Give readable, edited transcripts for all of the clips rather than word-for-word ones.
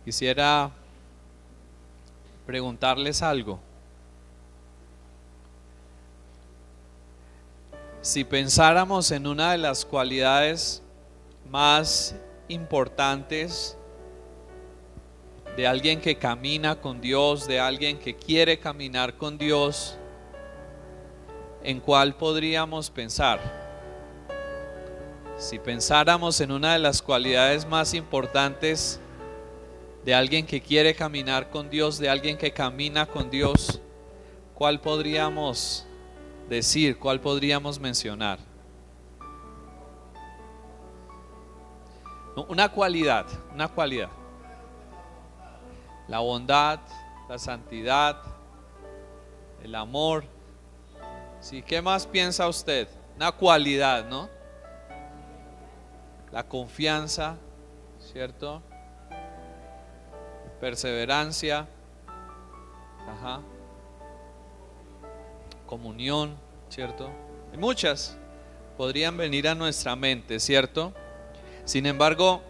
Quisiera preguntarles algo. Si pensáramos en una de las cualidades más importantes de alguien que camina con Dios, de alguien que quiere caminar con Dios, ¿en cuál podríamos pensar? Si pensáramos en una de las cualidades más importantes de alguien que quiere caminar con Dios, de alguien que camina con Dios, ¿cuál podríamos decir? ¿Cuál podríamos mencionar? Una cualidad. La bondad, la santidad, el amor. ¿Sí? ¿Qué más piensa usted? Una cualidad, ¿no? La confianza, ¿cierto? Perseverancia, ajá. Comunión, ¿cierto? Y muchas podrían venir a nuestra mente, ¿cierto? Sin embargo,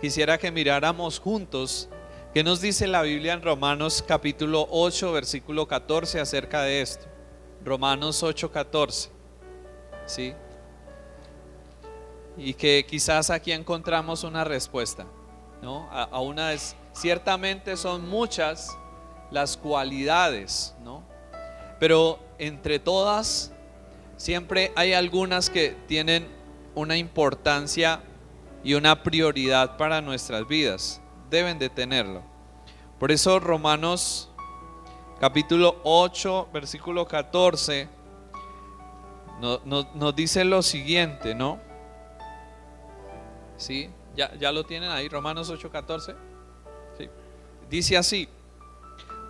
quisiera que miráramos juntos qué nos dice la Biblia en Romanos capítulo 8, versículo 14 acerca de esto. Romanos 8, 14, ¿sí? Y que quizás aquí encontramos una respuesta, ¿no? A una de, ciertamente son muchas las cualidades, ¿no? Pero entre todas siempre hay algunas que tienen una importancia y una prioridad para nuestras vidas. Deben de tenerlo. Por eso Romanos capítulo 8 versículo 14 nos dice lo siguiente, ¿no? ¿Sí? ¿Ya lo tienen ahí? Romanos 8, 14. ¿Sí? Dice así: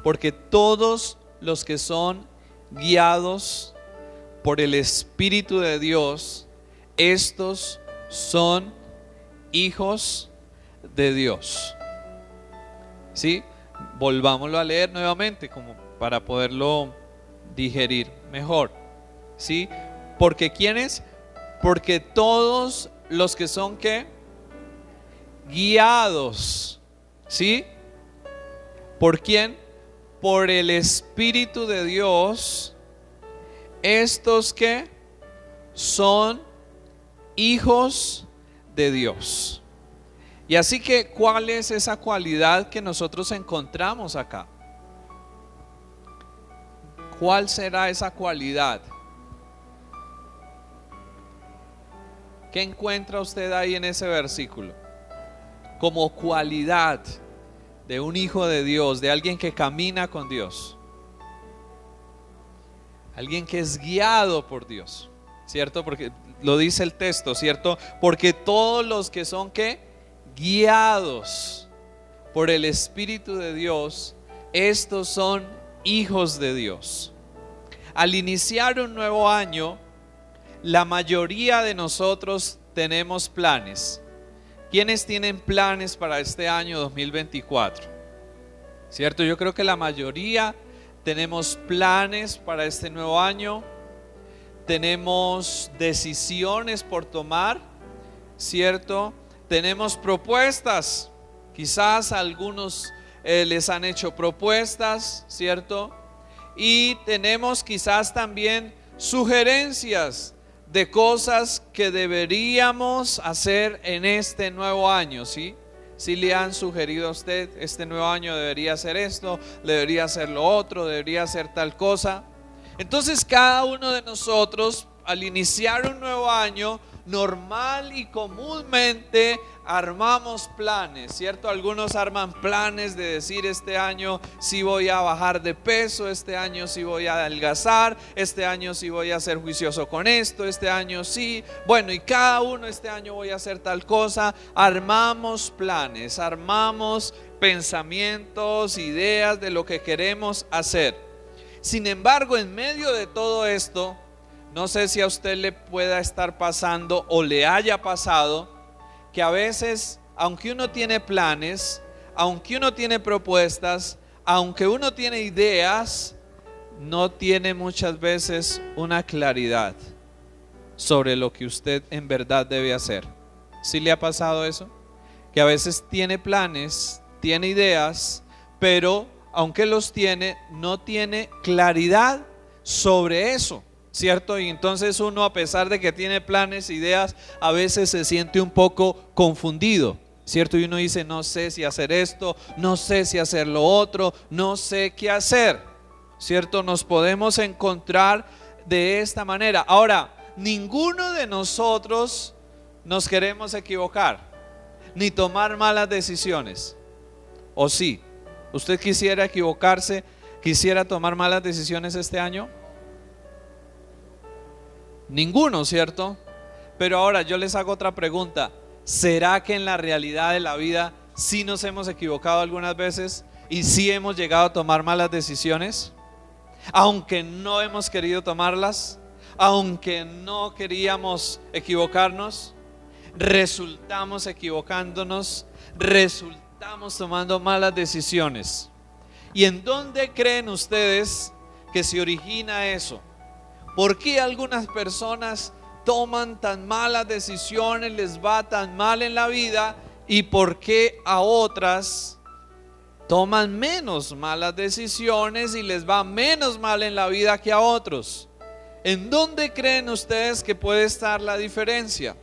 porque todos los que son guiados por el Espíritu de Dios, estos son hijos de Dios. ¿Sí? Volvámoslo a leer nuevamente como para poderlo digerir mejor. ¿Sí? Porque ¿quiénes? Porque todos los que son ¿qué? Guiados. ¿Sí? ¿Por quién? Por el Espíritu de Dios, estos que son hijos de Dios. Y así que, ¿cuál es esa cualidad que nosotros encontramos acá? ¿Cuál será esa cualidad? ¿Qué encuentra usted ahí en ese versículo? Como cualidad de un hijo de Dios, de alguien que camina con Dios, alguien que es guiado por Dios, ¿cierto? Porque lo dice el texto, ¿cierto? Porque todos los que son ¿qué? Guiados por el Espíritu de Dios, estos son hijos de Dios. Al iniciar un nuevo año, la mayoría de nosotros tenemos planes. ¿Quiénes tienen planes para este año 2024? ¿Cierto? Yo creo que la mayoría tenemos planes para este nuevo año. Tenemos decisiones por tomar, ¿cierto? Tenemos propuestas. Quizás a algunos les han hecho propuestas, ¿cierto? Y tenemos quizás también sugerencias de cosas que deberíamos hacer en este nuevo año, ¿sí? Si le han sugerido a usted, este nuevo año debería hacer esto, debería hacer lo otro, debería hacer tal cosa. Entonces cada uno de nosotros, al iniciar un nuevo año, normal y comúnmente armamos planes, ¿cierto? Algunos arman planes de decir: este año sí voy a bajar de peso, este año sí voy a adelgazar, este año sí voy a ser juicioso con esto, este año sí, bueno, y cada uno este año voy a hacer tal cosa. Armamos planes, armamos pensamientos, ideas de lo que queremos hacer. Sin embargo, en medio de todo esto, no sé si a usted le pueda estar pasando o le haya pasado que a veces, aunque uno tiene planes, aunque uno tiene propuestas, aunque uno tiene ideas, no tiene muchas veces una claridad sobre lo que usted en verdad debe hacer. ¿Sí le ha pasado eso? Que a veces tiene planes, tiene ideas, pero aunque los tiene, no tiene claridad sobre eso, ¿cierto? Y entonces uno, a pesar de que tiene planes, ideas, a veces se siente un poco confundido, ¿cierto? Y uno dice, no sé si hacer esto, no sé si hacer lo otro, no sé qué hacer, ¿cierto? Nos podemos encontrar de esta manera. Ahora, ninguno de nosotros nos queremos equivocar, ni tomar malas decisiones, ¿o sí? ¿Usted quisiera equivocarse, quisiera tomar malas decisiones este año? Ninguno, ¿cierto? Pero ahora yo les hago otra pregunta. ¿Será que en la realidad de la vida sí nos hemos equivocado algunas veces y sí hemos llegado a tomar malas decisiones? Aunque no hemos querido tomarlas, aunque no queríamos equivocarnos, resultamos equivocándonos, resultamos tomando malas decisiones. ¿Y en dónde creen ustedes que se origina eso? ¿Por qué algunas personas toman tan malas decisiones, les va tan mal en la vida, y por qué a otras toman menos malas decisiones y les va menos mal en la vida que a otros? ¿En dónde creen ustedes que puede estar la diferencia?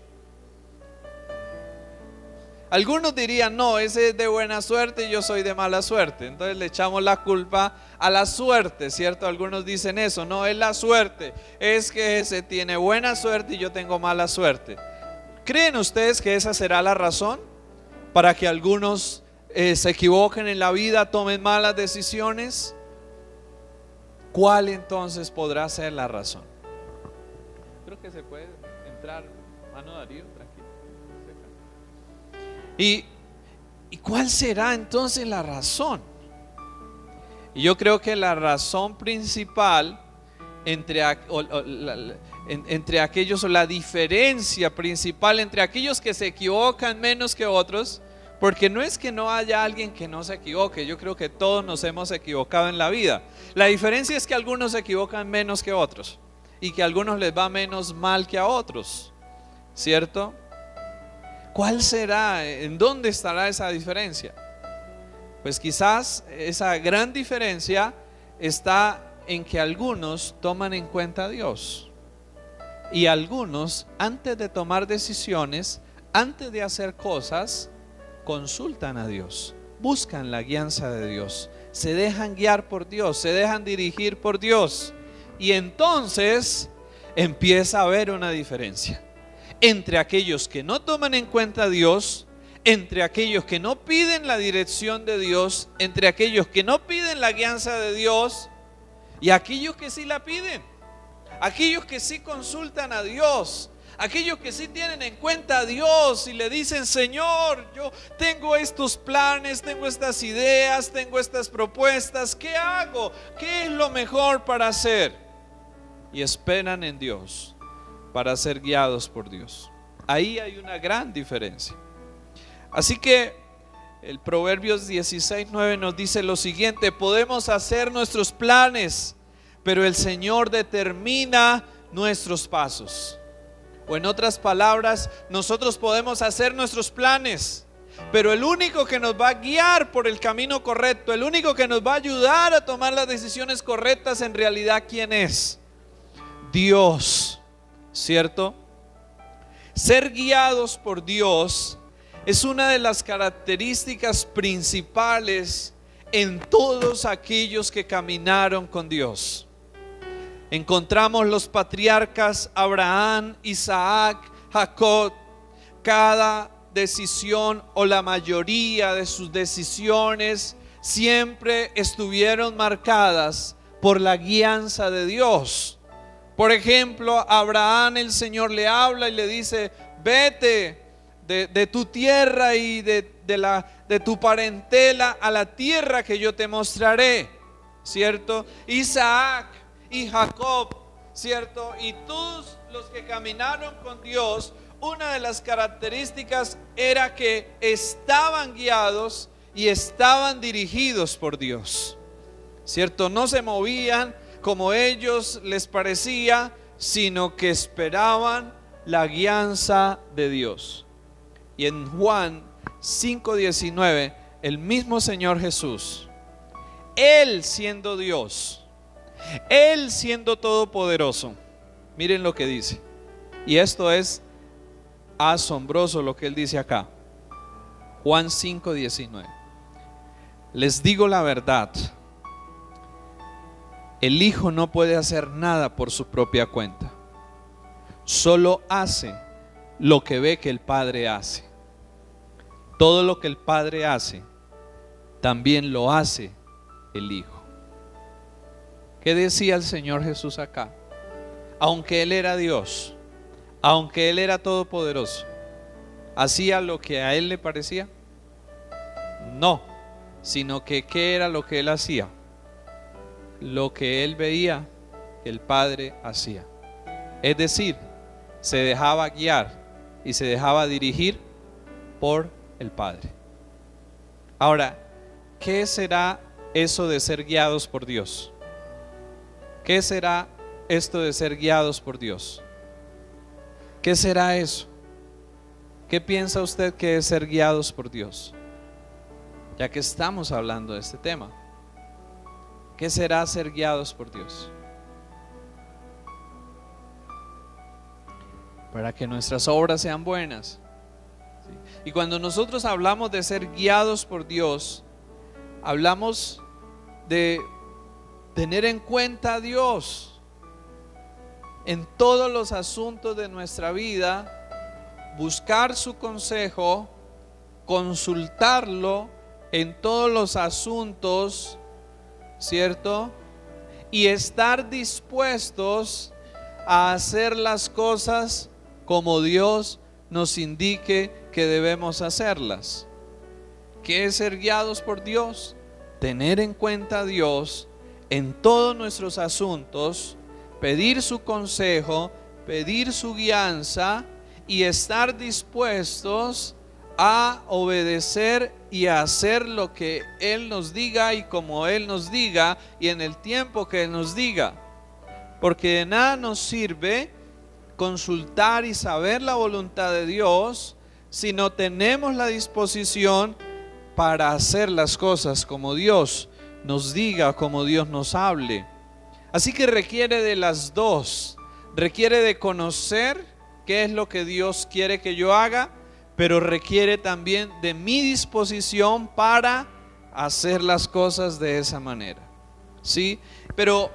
Algunos dirían, no, ese es de buena suerte y yo soy de mala suerte. Entonces le echamos la culpa a la suerte, ¿cierto? Algunos dicen eso, no es la suerte, es que ese tiene buena suerte y yo tengo mala suerte. ¿Creen ustedes que esa será la razón para que algunos se equivoquen en la vida, tomen malas decisiones? ¿Cuál entonces podrá ser la razón? Creo que se puede entrar, mano Darío, tranquilo. ¿Y cuál será entonces la razón? Y yo creo que la razón principal entre aquellos, o la diferencia principal entre aquellos que se equivocan menos que otros, porque no es que no haya alguien que no se equivoque, yo creo que todos nos hemos equivocado en la vida. La diferencia es que algunos se equivocan menos que otros y que a algunos les va menos mal que a otros, ¿cierto? ¿Cuál será? ¿En dónde estará esa diferencia? Pues quizás esa gran diferencia está en que algunos toman en cuenta a Dios y algunos, antes de tomar decisiones, antes de hacer cosas, consultan a Dios, buscan la guianza de Dios, se dejan guiar por Dios, se dejan dirigir por Dios, y entonces empieza a haber una diferencia entre aquellos que no toman en cuenta a Dios, entre aquellos que no piden la dirección de Dios, entre aquellos que no piden la guianza de Dios y aquellos que sí la piden, aquellos que sí consultan a Dios, aquellos que sí tienen en cuenta a Dios y le dicen: Señor, yo tengo estos planes, tengo estas ideas, tengo estas propuestas, ¿qué hago? ¿Qué es lo mejor para hacer? Y esperan en Dios para ser guiados por Dios. Ahí hay una gran diferencia. Así que el Proverbios 16:9 nos dice lo siguiente: podemos hacer nuestros planes, pero el Señor determina nuestros pasos. O en otras palabras, nosotros podemos hacer nuestros planes, pero el único que nos va a guiar por el camino correcto, el único que nos va a ayudar a tomar las decisiones correctas, en realidad, ¿quién es? Dios, ¿cierto? Ser guiados por Dios es una de las características principales en todos aquellos que caminaron con Dios. Encontramos los patriarcas Abraham, Isaac, Jacob. Cada decisión o la mayoría de sus decisiones siempre estuvieron marcadas por la guianza de Dios. Por ejemplo, a Abraham el Señor le habla y le dice: vete de tu tierra y de tu parentela a la tierra que yo te mostraré, ¿cierto? Isaac y Jacob, ¿cierto? Y todos los que caminaron con Dios, una de las características era que estaban guiados y estaban dirigidos por Dios, ¿cierto? No se movían como ellos les parecía, sino que esperaban la guianza de Dios. Y en Juan 5:19 el mismo Señor Jesús, Él siendo Dios, Él siendo todopoderoso, miren lo que dice. Y esto es asombroso lo que Él dice acá. Juan 5:19. Les digo la verdad, el Hijo no puede hacer nada por su propia cuenta, solo hace lo que ve que el Padre hace. Todo lo que el Padre hace, también lo hace el Hijo. ¿Qué decía el Señor Jesús acá? Aunque Él era Dios, aunque Él era todopoderoso, ¿hacía lo que a Él le parecía? No, sino que ¿qué era lo que Él hacía? Lo que Él veía que el Padre hacía. Es decir, se dejaba guiar y se dejaba dirigir por el Padre. Ahora, ¿qué será eso de ser guiados por Dios? ¿Qué será esto de ser guiados por Dios? ¿Qué será eso? ¿Qué piensa usted que es ser guiados por Dios? Ya que estamos hablando de este tema, ¿qué será ser guiados por Dios? Para que nuestras obras sean buenas. Y cuando nosotros hablamos de ser guiados por Dios, hablamos de tener en cuenta a Dios en todos los asuntos de nuestra vida, buscar su consejo, consultarlo en todos los asuntos, ¿cierto? Y estar dispuestos a hacer las cosas como Dios nos indique que debemos hacerlas. ¿Qué es ser guiados por Dios? Tener en cuenta a Dios en todos nuestros asuntos, pedir su consejo, pedir su guianza y estar dispuestos a obedecer y a hacer lo que Él nos diga y como Él nos diga y en el tiempo que Él nos diga. Porque de nada nos sirve consultar y saber la voluntad de Dios si no tenemos la disposición para hacer las cosas como Dios nos diga, como Dios nos hable. Así que requiere de las dos. Requiere de conocer qué es lo que Dios quiere que yo haga, pero requiere también de mi disposición para hacer las cosas de esa manera. ¿Sí? Pero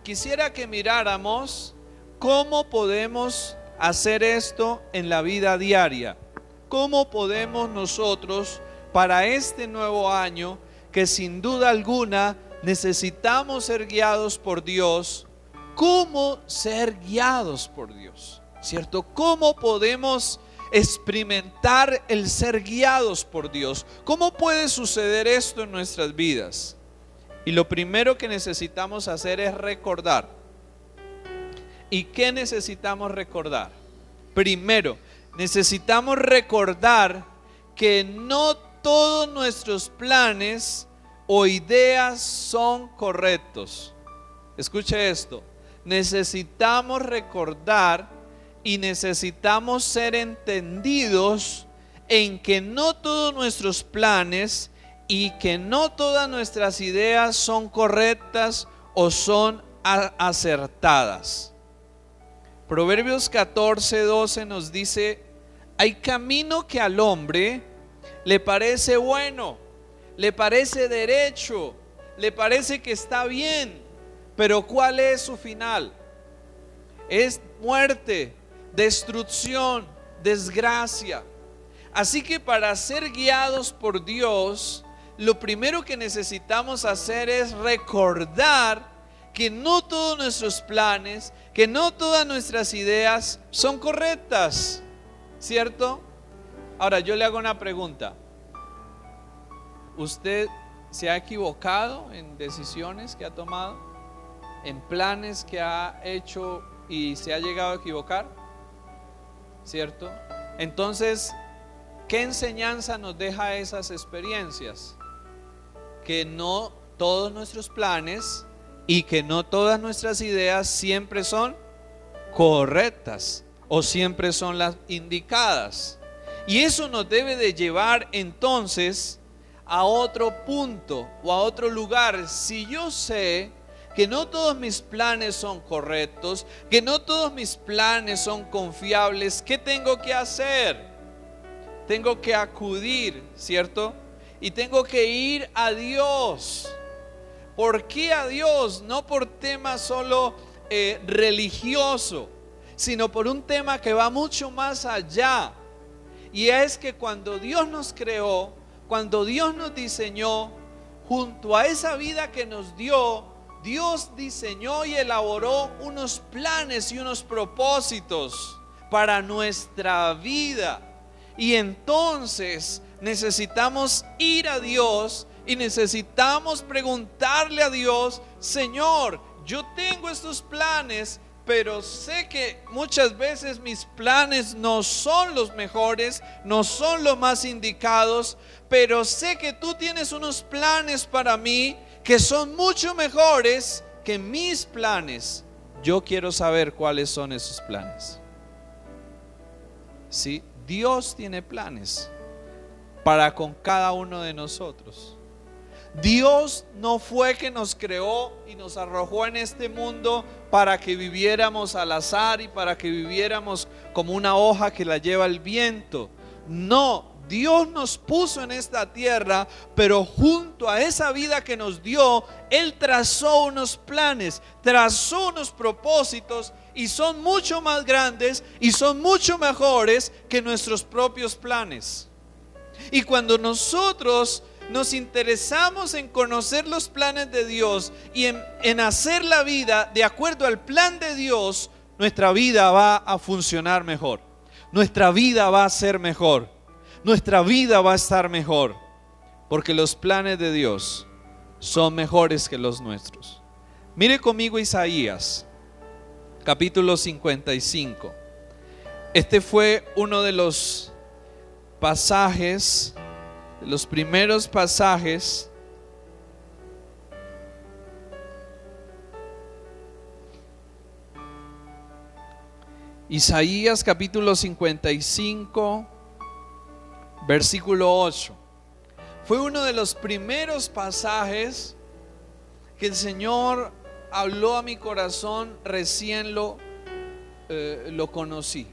quisiera que miráramos cómo podemos hacer esto en la vida diaria. ¿Cómo podemos nosotros para este nuevo año, que sin duda alguna necesitamos ser guiados por Dios, cómo ser guiados por Dios? ¿Cierto? ¿Cómo podemos experimentar el ser guiados por Dios? ¿Cómo puede suceder esto en nuestras vidas? Y lo primero que necesitamos hacer es recordar. ¿Y qué necesitamos recordar? Primero, necesitamos recordar que no todos nuestros planes o ideas son correctos. Escuche esto. Necesitamos recordar y necesitamos ser entendidos en que no todos nuestros planes y que no todas nuestras ideas son correctas o son acertadas. Proverbios 14:12 nos dice: hay camino que al hombre le parece bueno, le parece derecho, le parece que está bien, pero ¿cuál es su final? Es muerte, destrucción, desgracia. Así que para ser guiados por Dios, lo primero que necesitamos hacer es recordar que no todos nuestros planes, que no todas nuestras ideas son correctas, ¿cierto? Ahora yo le hago una pregunta. ¿Usted se ha equivocado en decisiones que ha tomado? ¿En planes que ha hecho y se ha llegado a equivocar? ¿Cierto? Entonces, ¿qué enseñanza nos deja esas experiencias? Que no todos nuestros planes y que no todas nuestras ideas siempre son correctas o siempre son las indicadas. Y eso nos debe de llevar entonces a otro punto o a otro lugar, si yo sé que no todos mis planes son correctos, que no todos mis planes son confiables, ¿qué tengo que hacer? Tengo que acudir, ¿cierto? Y tengo que ir a Dios. ¿Por qué a Dios? No por tema solo religioso, sino por un tema que va mucho más allá. Y es que cuando Dios nos creó, cuando Dios nos diseñó, junto a esa vida que nos dio, Dios diseñó y elaboró unos planes y unos propósitos para nuestra vida. Y entonces necesitamos ir a Dios y necesitamos preguntarle a Dios: Señor, yo tengo estos planes, pero sé que muchas veces mis planes no son los mejores, no son los más indicados, pero sé que tú tienes unos planes para mí que son mucho mejores que mis planes. Yo quiero saber cuáles son esos planes. Sí, Dios tiene planes para con cada uno de nosotros. Dios no fue que nos creó y nos arrojó en este mundo para que viviéramos al azar y para que viviéramos como una hoja que la lleva el viento. No, Dios nos puso en esta tierra, pero junto a esa vida que nos dio, Él trazó unos planes, trazó unos propósitos, y son mucho más grandes y son mucho mejores que nuestros propios planes. Y cuando nosotros nos interesamos en conocer los planes de Dios y en hacer la vida de acuerdo al plan de Dios, nuestra vida va a funcionar mejor, nuestra vida va a ser mejor, nuestra vida va a estar mejor, porque los planes de Dios son mejores que los nuestros. Mire conmigo Isaías capítulo 55. Este fue uno de los pasajes, los primeros pasajes Isaías capítulo 55 versículo 8. Fue uno de los primeros pasajes que el Señor habló a mi corazón recién lo conocí.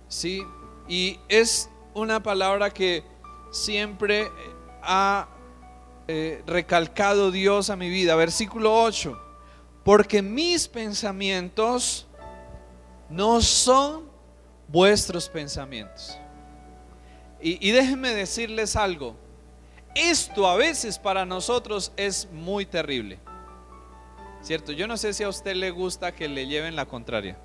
¿Sí? Y es una palabra que siempre ha recalcado Dios a mi vida. Versículo 8. Porque mis pensamientos no son vuestros pensamientos. Y déjenme decirles algo. Esto a veces para nosotros es muy terrible, ¿cierto? Yo no sé si a usted le gusta que le lleven la contraria,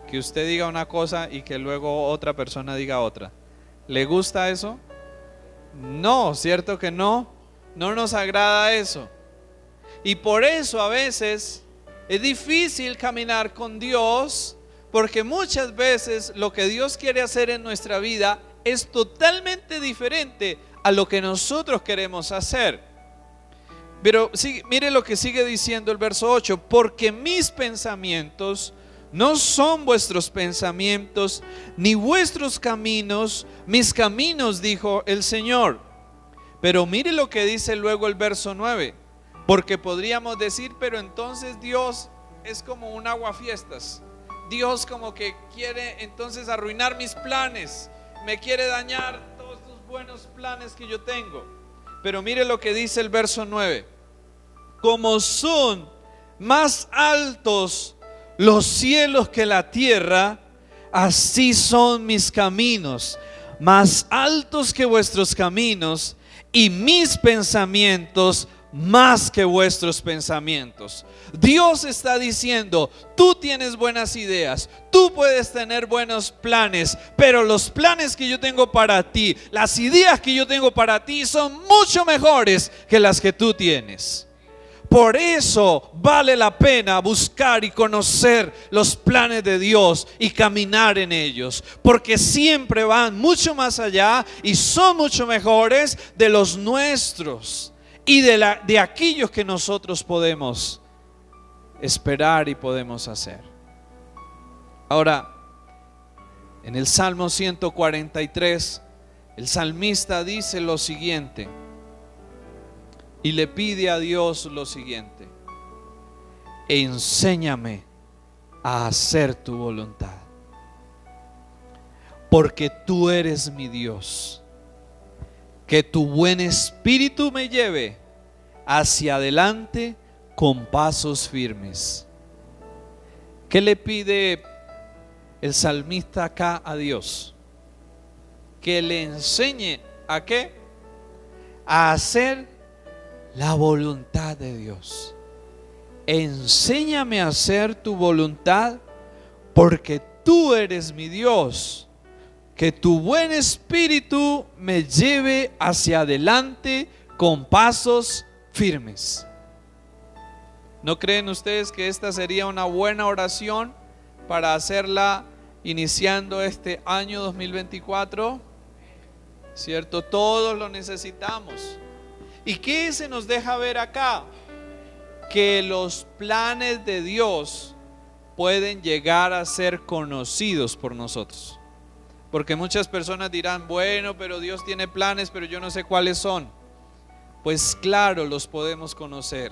que usted diga una cosa y que luego otra persona diga otra. ¿Le gusta eso? No, ¿cierto que no? No nos agrada eso. Y por eso a veces es difícil caminar con Dios, porque muchas veces lo que Dios quiere hacer en nuestra vida es totalmente diferente a lo que nosotros queremos hacer. Pero mire lo que sigue diciendo el verso 8: porque mis pensamientos no son vuestros pensamientos, ni vuestros caminos mis caminos, dijo el Señor. Pero mire lo que dice luego el verso 9: porque podríamos decir, pero entonces Dios es como un aguafiestas. Dios como que quiere entonces arruinar mis planes, me quiere dañar todos los buenos planes que yo tengo. Pero mire lo que dice el verso 9: como son más altos los cielos que la tierra, así son mis caminos, más altos que vuestros caminos, y mis pensamientos más que vuestros pensamientos. Dios está diciendo: tú tienes buenas ideas, tú puedes tener buenos planes, pero los planes que yo tengo para ti, las ideas que yo tengo para ti son mucho mejores que las que tú tienes. Por eso vale la pena buscar y conocer los planes de Dios y caminar en ellos, porque siempre van mucho más allá y son mucho mejores de los nuestros y de aquellos que nosotros podemos esperar y podemos hacer. Ahora, en el Salmo 143, el salmista dice lo siguiente y le pide a Dios lo siguiente: enséñame a hacer tu voluntad, porque tú eres mi Dios. Que tu buen espíritu me lleve hacia adelante con pasos firmes. ¿Qué le pide el salmista acá a Dios? Que le enseñe ¿a qué? A hacer la voluntad de Dios. Enséñame a hacer tu voluntad, porque tú eres mi Dios. Que tu buen espíritu me lleve hacia adelante con pasos firmes. ¿No creen ustedes que esta sería una buena oración para hacerla iniciando este año 2024? ¿Cierto? Todos lo necesitamos. ¿Y qué se nos deja ver acá? Que los planes de Dios pueden llegar a ser conocidos por nosotros. Porque muchas personas dirán: bueno, pero Dios tiene planes, pero yo no sé cuáles son. Pues claro, los podemos conocer.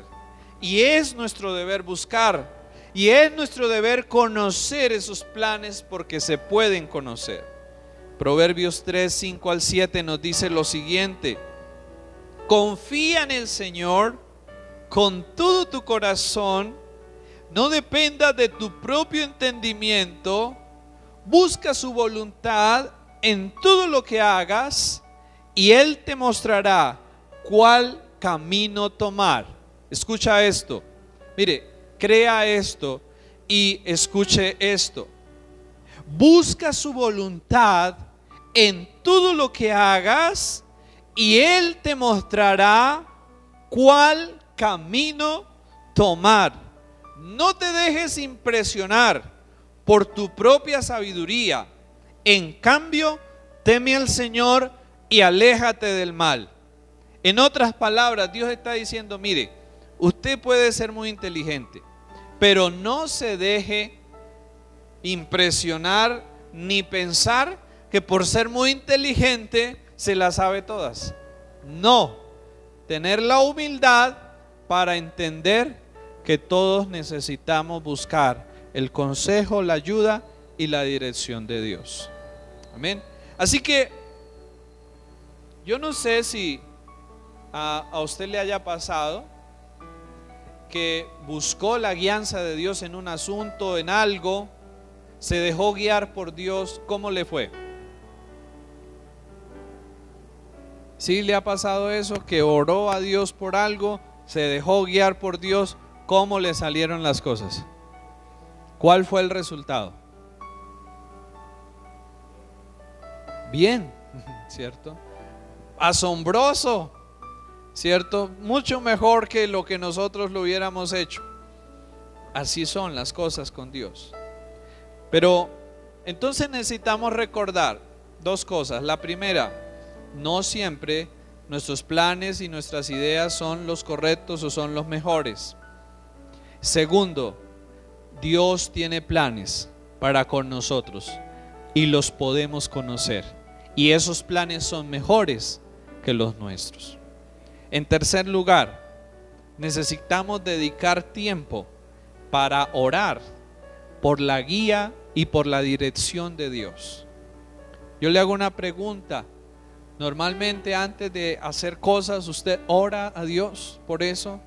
Y es nuestro deber buscar. Y es nuestro deber conocer esos planes, porque se pueden conocer. Proverbios 3, 5 al 7 nos dice lo siguiente: confía en el Señor con todo tu corazón, no dependas de tu propio entendimiento, busca su voluntad en todo lo que hagas y Él te mostrará cuál camino tomar. Escucha esto, mire, crea esto y escuche esto. Busca su voluntad en todo lo que hagas y Él te mostrará cuál camino tomar. No te dejes impresionar por tu propia sabiduría. En cambio, teme al Señor y aléjate del mal. En otras palabras, Dios está diciendo: mire, usted puede ser muy inteligente, pero no se deje impresionar ni pensar que por ser muy inteligente se las sabe todas. No, tener la humildad para entender que todos necesitamos buscar el consejo, la ayuda y la dirección de Dios. Amén. Así que yo no sé si a usted le haya pasado que buscó la guianza de Dios en un asunto, en algo, se dejó guiar por Dios. ¿Cómo le fue? ¿Sí le ha pasado eso? Que oró a Dios por algo, se dejó guiar por Dios. ¿Cómo le salieron las cosas? ¿Cuál fue el resultado? Bien, ¿cierto? Asombroso, ¿cierto? Mucho mejor que lo que nosotros lo hubiéramos hecho. Así son las cosas con Dios. Pero entonces necesitamos recordar dos cosas. La primera: no siempre nuestros planes y nuestras ideas son los correctos o son los mejores. Segundo, Dios tiene planes para con nosotros y los podemos conocer, y esos planes son mejores que los nuestros. En tercer lugar, necesitamos dedicar tiempo para orar por la guía y por la dirección de Dios. Yo le hago una pregunta: normalmente antes de hacer cosas, ¿usted ora a Dios por eso?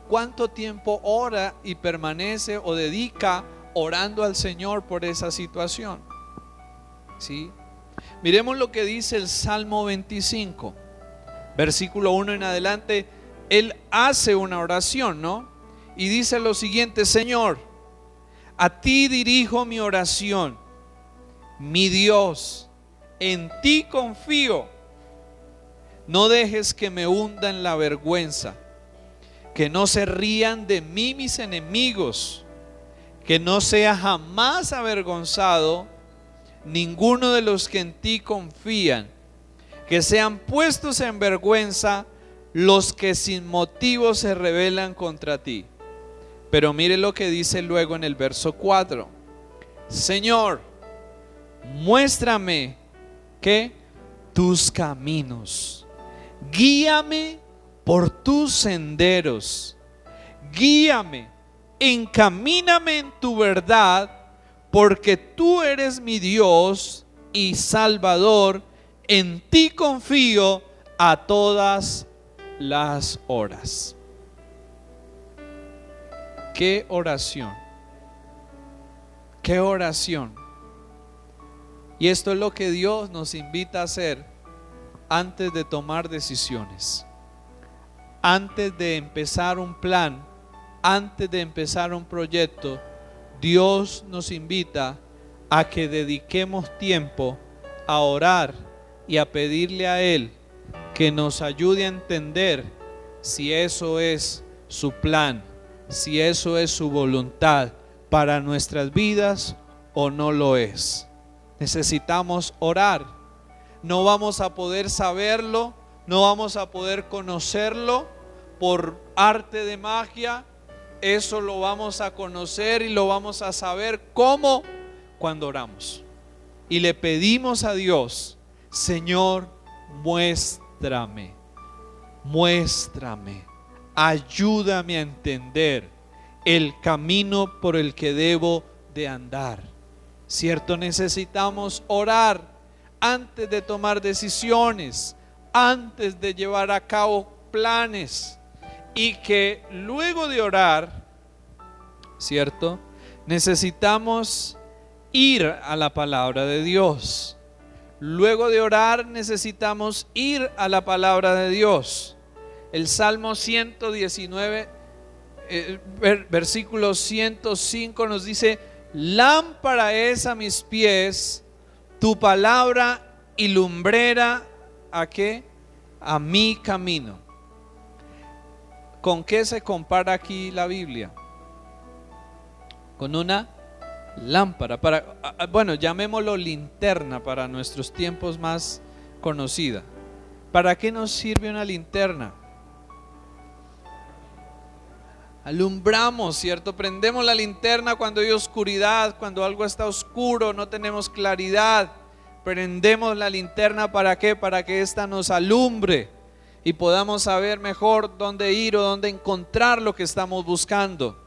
¿Cuánto tiempo ora y permanece o dedica orando al Señor por esa situación? ¿Sí? Miremos lo que dice el Salmo 25, versículo 1 en adelante. Él hace una oración, ¿no? Y dice lo siguiente: Señor, a ti dirijo mi oración, mi Dios, en ti confío. No dejes que me hunda en la vergüenza, que no se rían de mí mis enemigos, que no sea jamás avergonzado ninguno de los que en ti confían, que sean puestos en vergüenza los que sin motivo se rebelan contra ti. Pero mire lo que dice luego en el verso 4: Señor, muéstrame que tus caminos. Guíame por tus senderos. Guíame, encamíname en tu verdad, porque tú eres mi Dios y Salvador. En ti confío a todas las horas. Qué oración. Qué oración. Y esto es lo que Dios nos invita a hacer antes de tomar decisiones, antes de empezar un plan, antes de empezar un proyecto. Dios nos invita a que dediquemos tiempo a orar y a pedirle a Él que nos ayude a entender si eso es su plan, si eso es su voluntad para nuestras vidas o no lo es. Necesitamos orar. No vamos a poder saberlo, no vamos a poder conocerlo por arte de magia. Eso lo vamos a conocer y lo vamos a saber ¿cómo? Cuando oramos y le pedimos a Dios: Señor, muéstrame, ayúdame a entender el camino por el que debo de andar. Cierto, necesitamos orar antes de tomar decisiones, antes de llevar a cabo planes, y que luego de orar, cierto, necesitamos ir a la palabra de Dios. Luego de orar necesitamos ir a la palabra de Dios. El Salmo 119, versículo 105 nos dice: lámpara es a mis pies tu palabra y lumbrera ¿a qué? A mi camino. ¿Con qué se compara aquí la Biblia? Con una lámpara, bueno, llamémoslo linterna para nuestros tiempos más conocida. ¿Para qué nos sirve una linterna? Alumbramos, ¿cierto? Prendemos la linterna cuando hay oscuridad, cuando algo está oscuro, no tenemos claridad. Prendemos la linterna, ¿para qué? Para que ésta nos alumbre y podamos saber mejor dónde ir o dónde encontrar lo que estamos buscando.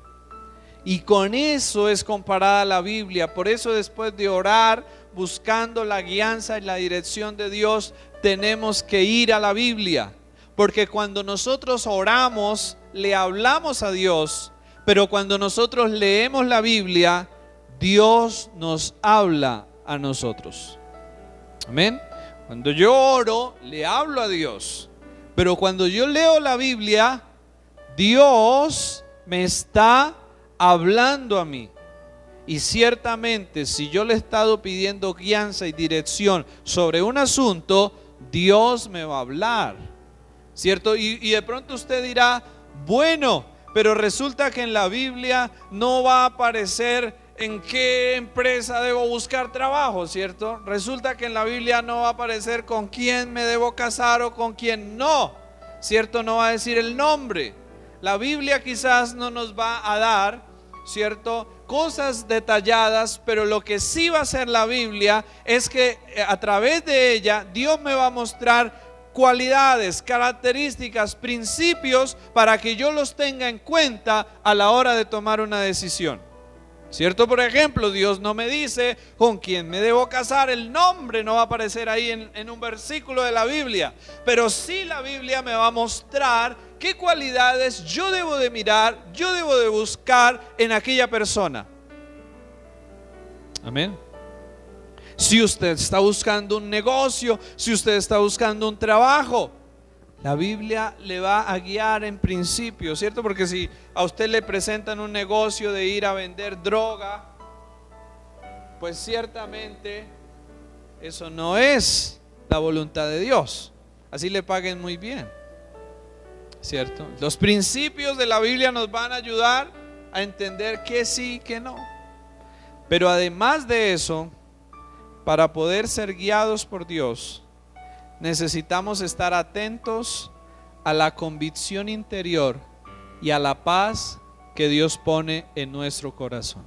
Y con eso es comparada la Biblia. Por eso, después de orar, buscando la guianza y la dirección de Dios, tenemos que ir a la Biblia. Porque cuando nosotros oramos, le hablamos a Dios, pero cuando nosotros leemos la Biblia, Dios nos habla a nosotros. Amén. Cuando yo oro, le hablo a Dios, pero cuando yo leo la Biblia, Dios me está hablando a mí. Y ciertamente, si yo le he estado pidiendo guianza y dirección sobre un asunto, Dios me va a hablar, ¿cierto? Y de pronto usted dirá: bueno, pero resulta que en la Biblia no va a aparecer en qué empresa debo buscar trabajo, ¿cierto? Resulta que en la Biblia no va a aparecer con quién me debo casar o con quién no, ¿cierto? No va a decir el nombre. La Biblia quizás no nos va a dar, ¿cierto?, cosas detalladas, pero lo que sí va a hacer la Biblia es que a través de ella Dios me va a mostrar cualidades, características, principios para que yo los tenga en cuenta a la hora de tomar una decisión, ¿cierto? Por ejemplo, Dios no me dice con quién me debo casar, el nombre no va a aparecer ahí en un versículo de la Biblia, pero sí la Biblia me va a mostrar qué cualidades yo debo de mirar, yo debo de buscar en aquella persona. Amén. Si usted está buscando un negocio, si usted está buscando un trabajo, la Biblia le va a guiar en principio, ¿cierto? Porque si a usted le presentan un negocio de ir a vender droga, pues ciertamente eso no es la voluntad de Dios. Así le paguen muy bien, ¿cierto? Los principios de la Biblia nos van a ayudar a entender que sí, que no. Pero además de eso, para poder ser guiados por Dios, necesitamos estar atentos a la convicción interior y a la paz que Dios pone en nuestro corazón.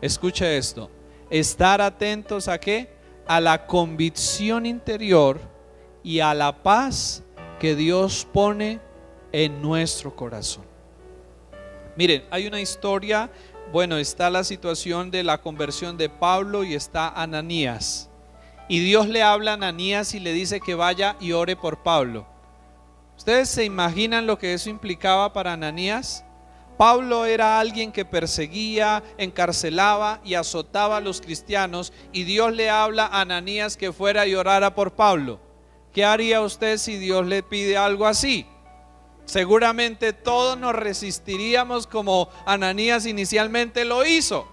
Escuche esto: estar atentos ¿a qué? a la convicción interior y a la paz que Dios pone en nuestro corazón. Miren, hay una historia, está la situación de la conversión de Pablo y está Ananías. Y Dios le habla a Ananías y le dice que vaya y ore por Pablo. ¿Ustedes se imaginan lo que eso implicaba para Ananías? Pablo era alguien que perseguía, encarcelaba y azotaba a los cristianos, y Dios le habla a Ananías que fuera y orara por Pablo. ¿Qué haría usted si Dios le pide algo así? Seguramente todos nos resistiríamos como Ananías inicialmente lo hizo,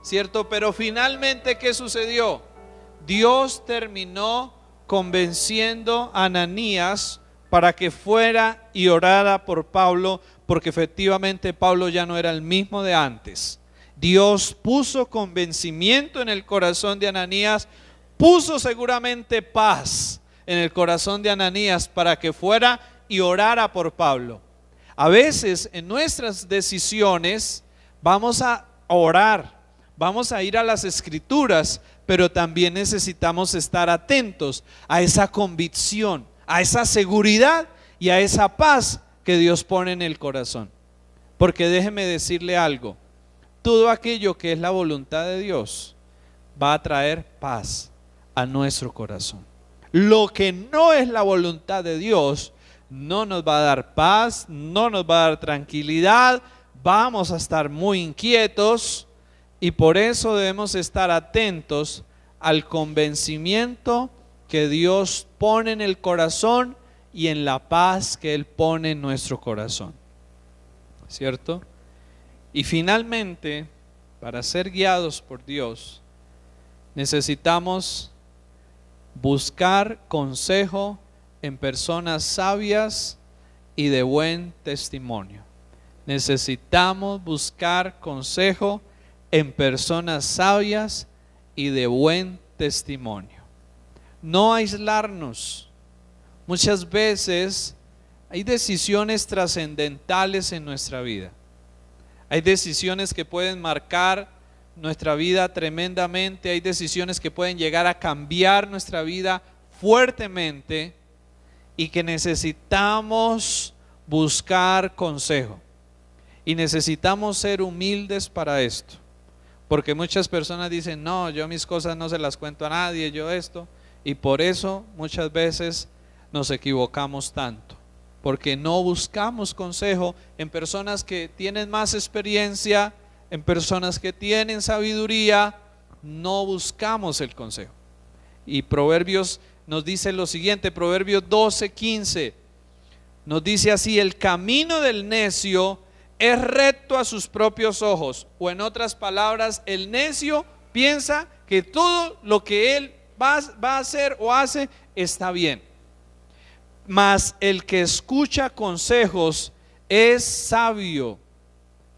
¿cierto? Pero finalmente, ¿qué sucedió? Dios terminó convenciendo a Ananías para que fuera y orara por Pablo, porque efectivamente Pablo ya no era el mismo de antes. Dios puso convencimiento en el corazón de Ananías, puso seguramente paz en el corazón de Ananías para que fuera y orara por Pablo. A veces en nuestras decisiones vamos a orar, vamos a ir a las escrituras, pero también necesitamos estar atentos a esa convicción, a esa seguridad y a esa paz que Dios pone en el corazón. Porque déjeme decirle algo, todo aquello que es la voluntad de Dios va a traer paz a nuestro corazón. Lo que no es la voluntad de Dios no nos va a dar paz, no nos va a dar tranquilidad, vamos a estar muy inquietos, y por eso debemos estar atentos al convencimiento que Dios pone en el corazón y en la paz que Él pone en nuestro corazón, ¿cierto? Y finalmente, para ser guiados por Dios, necesitamos buscar consejo en personas sabias y de buen testimonio. Necesitamos buscar consejo en personas sabias y de buen testimonio. No aislarnos. Muchas veces hay decisiones trascendentales en nuestra vida. Hay decisiones que pueden marcar nuestra vida tremendamente. Hay decisiones que pueden llegar a cambiar nuestra vida fuertemente y que necesitamos buscar consejo. Y necesitamos ser humildes para esto. Porque muchas personas dicen, no, yo mis cosas no se las cuento a nadie, yo esto. Y por eso muchas veces nos equivocamos tanto. Porque no buscamos consejo en personas que tienen más experiencia, en personas que tienen sabiduría, no buscamos el consejo. Y Proverbios nos dice lo siguiente, Proverbios 12:15, nos dice así: el camino del necio es recto a sus propios ojos. O en otras palabras, el necio piensa que todo lo que él va a hacer o hace está bien. Mas el que escucha consejos es sabio.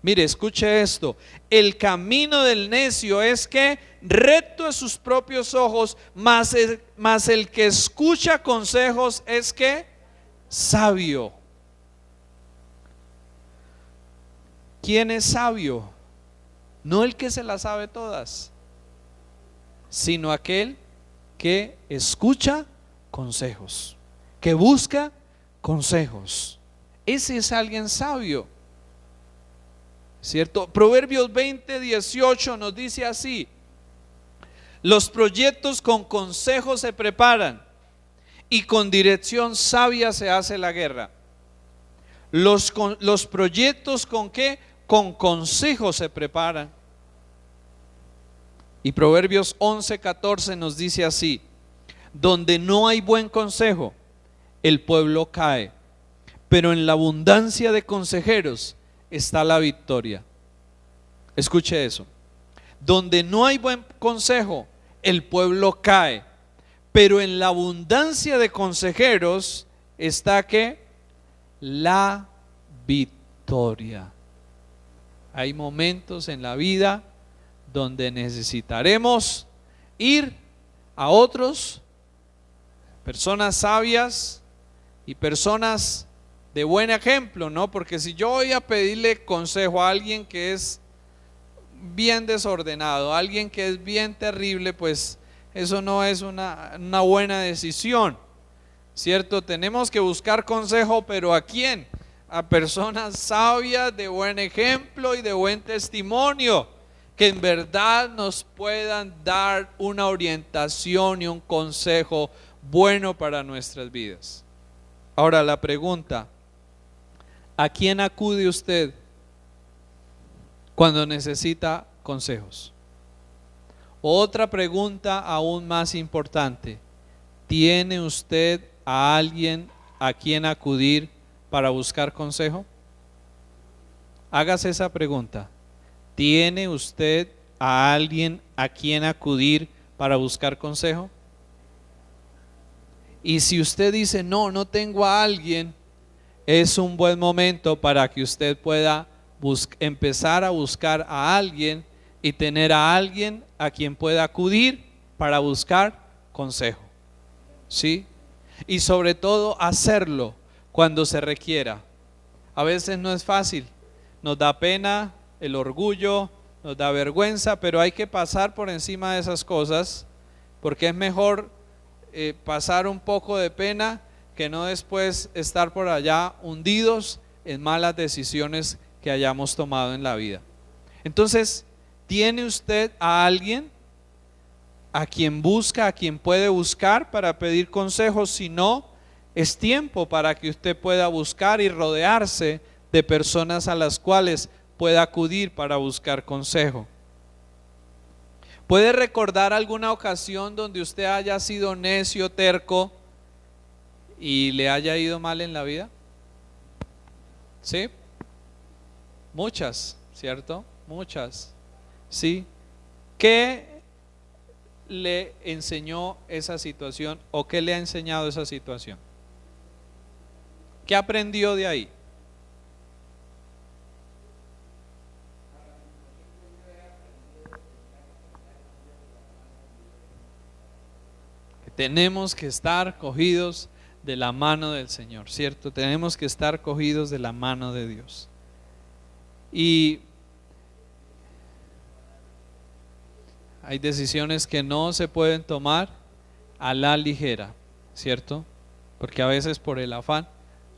Mire, escuche esto. El camino del necio es que recto a sus propios ojos, mas el que escucha consejos es que sabio. ¿Quién es sabio? No el que se las sabe todas, sino aquel que escucha consejos, que busca consejos. Ese es alguien sabio, ¿cierto? Proverbios 20:18 nos dice así: los proyectos con consejo se preparan, y con dirección sabia se hace la guerra. Los proyectos ¿con qué? Con consejo se preparan. Y Proverbios 11:14 nos dice así: donde no hay buen consejo, el pueblo cae, pero en la abundancia de consejeros está la victoria. Escuche eso. Donde no hay buen consejo, el pueblo cae, pero en la abundancia de consejeros está ¿qué? La victoria. Hay momentos en la vida donde necesitaremos ir a otros, personas sabias y personas de buen ejemplo, ¿no? Porque si yo voy a pedirle consejo a alguien que es bien desordenado, alguien que es bien terrible, pues eso no es una buena decisión, ¿cierto? Tenemos que buscar consejo, pero ¿a quién? A personas sabias, de buen ejemplo y de buen testimonio, que en verdad nos puedan dar una orientación y un consejo bueno para nuestras vidas. Ahora la pregunta: ¿a quién acude usted cuando necesita consejos? Otra pregunta aún más importante: ¿tiene usted a alguien a quien acudir para buscar consejo? Hágase esa pregunta. ¿Tiene usted a alguien a quien acudir para buscar consejo? Y si usted dice, no, no tengo a alguien, es un buen momento para que usted pueda empezar a buscar a alguien y tener a alguien a quien pueda acudir para buscar consejo. ¿Sí? Y sobre todo hacerlo cuando se requiera. A veces no es fácil, nos da pena, el orgullo, nos da vergüenza, pero hay que pasar por encima de esas cosas, porque es mejor pasar un poco de pena que no después estar por allá hundidos en malas decisiones que hayamos tomado en la vida. Entonces, ¿tiene usted a alguien a quien busca, a quien puede buscar para pedir consejos? Si no, es tiempo para que usted pueda buscar y rodearse de personas a las cuales pueda acudir para buscar consejo. ¿Puede recordar alguna ocasión donde usted haya sido necio, terco y le haya ido mal en la vida? ¿Sí? Muchas, ¿cierto? Muchas. ¿Sí? ¿Qué le enseñó esa situación o qué le ha enseñado esa situación? ¿Qué aprendió de ahí? Tenemos que estar cogidos de la mano del Señor, ¿cierto? Tenemos que estar cogidos de la mano de Dios. Y hay decisiones que no se pueden tomar a la ligera, ¿cierto? Porque a veces por el afán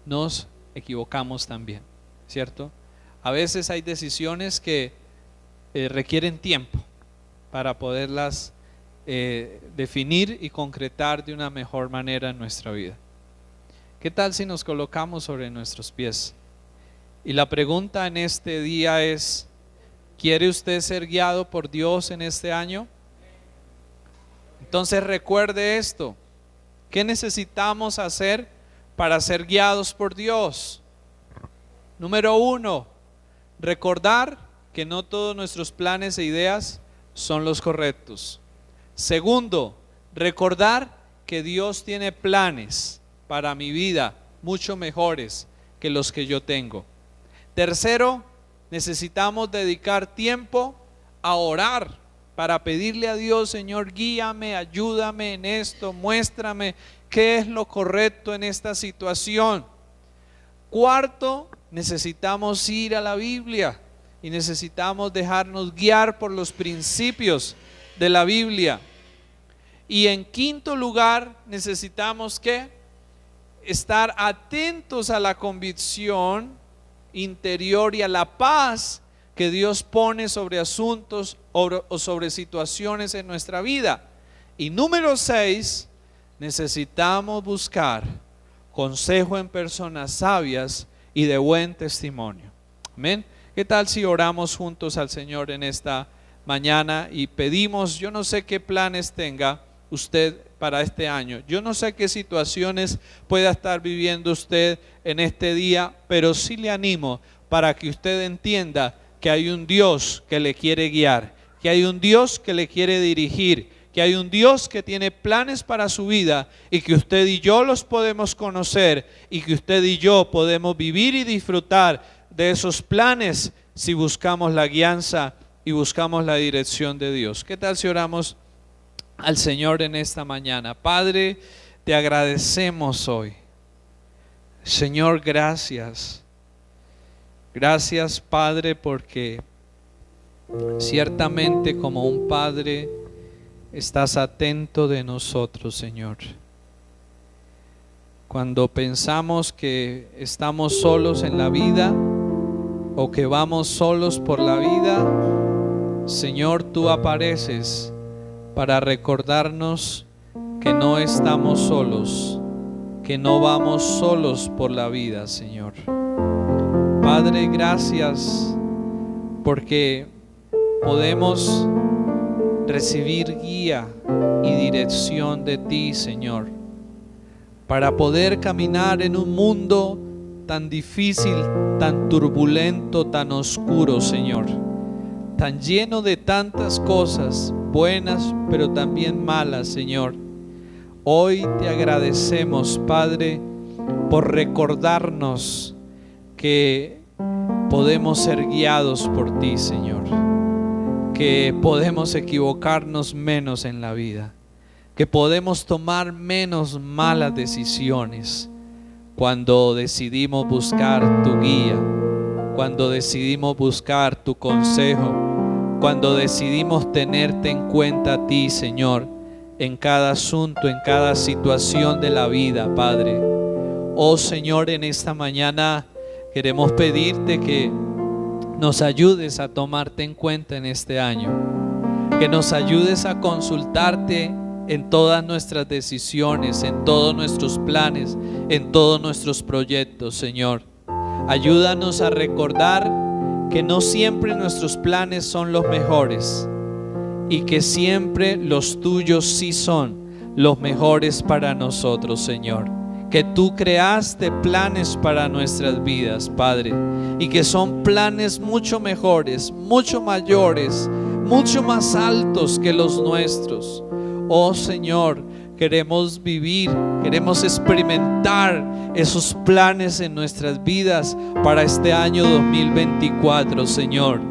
nos equivocamos también, ¿cierto? A veces hay decisiones que requieren tiempo para poderlas definir y concretar de una mejor manera en nuestra vida. ¿Qué tal si nos colocamos sobre nuestros pies? Y la pregunta en este día es: ¿quiere usted ser guiado por Dios en este año? Entonces recuerde esto: ¿qué necesitamos hacer para ser guiados por Dios? Número 1, recordar que no todos nuestros planes e ideas son los correctos. Segundo, recordar que Dios tiene planes para mi vida mucho mejores que los que yo tengo. Tercero, necesitamos dedicar tiempo a orar para pedirle a Dios: Señor, guíame, ayúdame en esto, muéstrame qué es lo correcto en esta situación. Cuarto, necesitamos ir a la Biblia y necesitamos dejarnos guiar por los principios de la Biblia. Y en quinto lugar, necesitamos ¿qué? Estar atentos a la convicción interior y a la paz que Dios pone sobre asuntos o sobre situaciones en nuestra vida. Y número 6, necesitamos buscar consejo en personas sabias y de buen testimonio. Amén. ¿Qué tal si oramos juntos al Señor en esta mañana y pedimos? Yo no sé qué planes tenga usted para este año, yo no sé qué situaciones pueda estar viviendo usted en este día, pero sí le animo para que usted entienda que hay un Dios que le quiere guiar, que hay un Dios que le quiere dirigir, que hay un Dios que tiene planes para su vida y que usted y yo los podemos conocer y que usted y yo podemos vivir y disfrutar de esos planes si buscamos la guianza y buscamos la dirección de Dios. ¿Qué tal si oramos al Señor en esta mañana? Padre, te agradecemos hoy. Señor, gracias. Gracias, Padre, porque ciertamente como un padre estás atento de nosotros, Señor. Cuando pensamos que estamos solos en la vida o que vamos solos por la vida, Señor, tú apareces para recordarnos que no estamos solos, que no vamos solos por la vida, Señor. Padre, gracias porque podemos recibir guía y dirección de ti, Señor, para poder caminar en un mundo tan difícil, tan turbulento, tan oscuro, Señor, tan lleno de tantas cosas buenas, pero también malas, Señor. Hoy te agradecemos, Padre, por recordarnos que podemos ser guiados por ti, Señor, que podemos equivocarnos menos en la vida, que podemos tomar menos malas decisiones cuando decidimos buscar tu guía, cuando decidimos buscar tu consejo, cuando decidimos tenerte en cuenta a ti, Señor, en cada asunto, en cada situación de la vida, Padre. Oh Señor, en esta mañana queremos pedirte que nos ayudes a tomarte en cuenta en este año, que nos ayudes a consultarte en todas nuestras decisiones, en todos nuestros planes, en todos nuestros proyectos, Señor. Ayúdanos a recordar que no siempre nuestros planes son los mejores y que siempre los tuyos sí son los mejores para nosotros, Señor. Que tú creaste planes para nuestras vidas, Padre, y que son planes mucho mejores, mucho mayores, mucho más altos que los nuestros. Oh Señor, queremos vivir, queremos experimentar esos planes en nuestras vidas para este año 2024, Señor.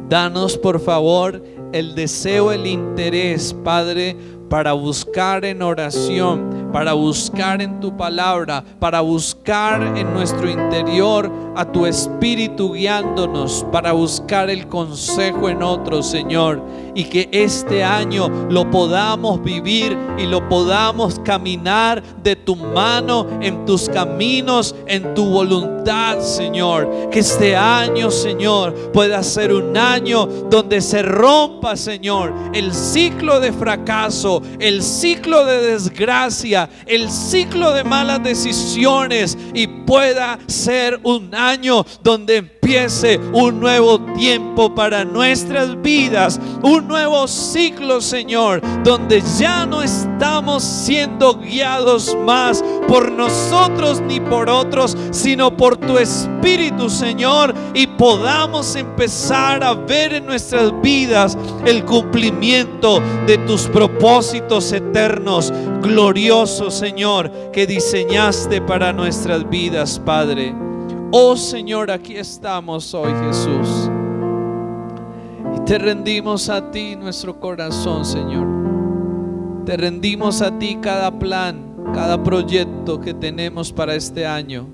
Danos por favor el deseo, el interés, Padre, para buscar en oración, para buscar en tu palabra, para buscar en nuestro interior a tu Espíritu guiándonos, para buscar el consejo en otros, Señor, y que este año lo podamos vivir y lo podamos caminar de tu mano, en tus caminos, en tu voluntad, Señor. Que este año, Señor, pueda ser un año donde se rompa, Señor, el ciclo de fracaso, el ciclo de desgracia, el ciclo de malas decisiones, y pueda ser un año donde empiece un nuevo tiempo para nuestras vidas, un nuevo ciclo, Señor, donde ya no estamos siendo guiados más por nosotros ni por otros, sino por tu Espíritu, Señor, y podamos empezar a ver en nuestras vidas el cumplimiento de tus propósitos eternos, gloriosos, Señor, que diseñaste para nuestras vidas, Padre. Oh Señor, aquí estamos hoy, Jesús, y te rendimos a ti nuestro corazón, Señor. Te rendimos a ti cada plan, cada proyecto que tenemos para este año,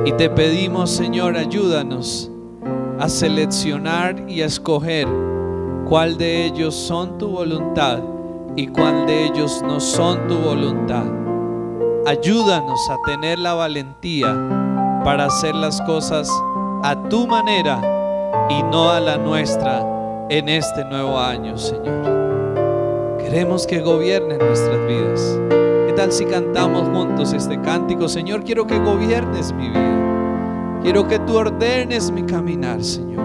y te pedimos, Señor, ayúdanos a seleccionar y a escoger cuál de ellos son tu voluntad y cuál de ellos no son tu voluntad. Ayúdanos a tener la valentía para hacer las cosas a tu manera y no a la nuestra en este nuevo año, Señor. Queremos que gobiernes nuestras vidas. ¿Qué tal si cantamos juntos este cántico? Señor, quiero que gobiernes mi vida. Quiero que tú ordenes mi caminar, Señor.